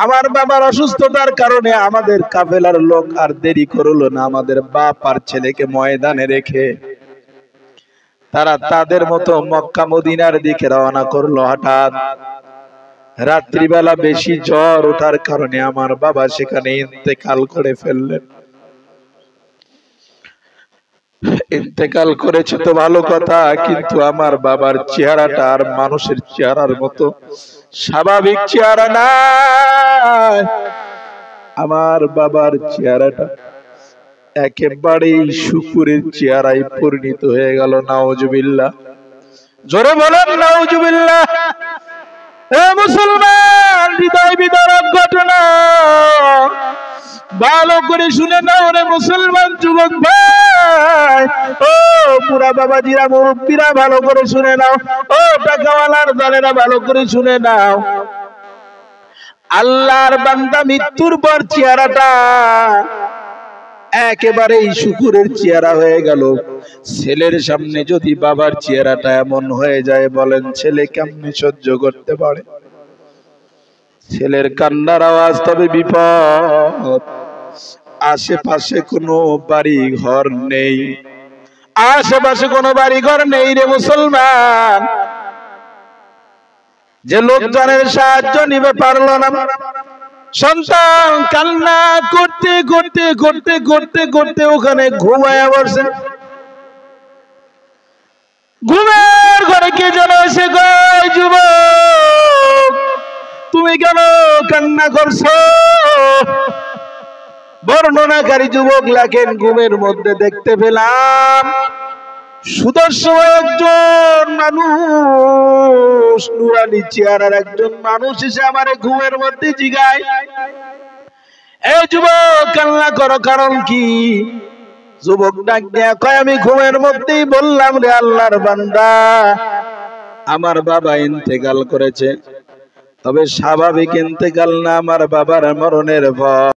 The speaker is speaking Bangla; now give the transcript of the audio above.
আমার বাবার অসুস্থতার কারণে আমাদের কাফেলার লোক আর দেরি করলো না, আমাদের বাপ আর ছেলেকে ময়দানে রেখে তারা তাদের মতো মক্কা মদিনার দিকে রওনা করলো। হঠাৎ রাত্রিবেলা বেশি জ্বর ওঠার কারণে আমার বাবা সেখানে ইন্তেকাল করে ফেললেন। ইন্তেকাল করেছে তো ভালো কথা, কিন্তু আমার বাবার চেহারাটা আর মানুষের চেহারার মতো স্বাভাবিক চেহারা না। আমার বাবার চেহারাটা একেবারেই শুকুরের চেহারায় পরিণত হয়ে গেল। নাউজুবিল্লাহ, জোরে বলেন নাউজুবিল্লাহ। এ মুসলমান, হৃদয় বিদারক ঘটনা, ভালো করে শুনে নাও রে মুসলমান যুবক ভাই, ও পুরা বাবাজিরা, মুরব্বীরা ভালো করে শুনে নাও, ও টাকাওয়ালার দলেরা ভালো করে শুনে নাও। আল্লাহর বান্দা মৃত্যুর পর চেহারাটা একেবারেই শুকুরের চেহারা হয়ে গেল। ছেলের সামনে যদি বাবার চেহারাটা এমন হয়ে যায়, বলেন ছেলে কেমনে সহ্য করতে পারে? ছেলের কান্নার আওয়াজ তবে বিপদ। আশেপাশে কোনো বাড়ি ঘর নেই, আশেপাশে কোনো বাড়ি ঘর নেই রে মুসলমান, যে লোকজনের সাহায্য নিবে পারলো না। সন্তান কান্না করতে করতে করতে করতে করতে ওখানে ঘুমায়া বসে। ঘুমের ঘরে কে যেন এসে কয়, যুবক তুমি কেন কান্না করছো? বর্ণনাকারী যুবক লেখেন, ঘুমের মধ্যে দেখতে পেলাম সুদর্শন একজন মানুষ, নুরানি চেহারার একজন মানুষ এসে আমার ঘুমের মধ্যে জিগায়, এই যুবক কান্না করো কারণ কি? যুবক ডাক দেয়া কয়, আমি ঘুমের মধ্যেই বললাম রে আল্লাহর বান্দা, আমার বাবা ইন্তেকাল করেছে, তবে স্বাভাবিক ইন্তেকাল না, আমার বাবার মরণের ভয়।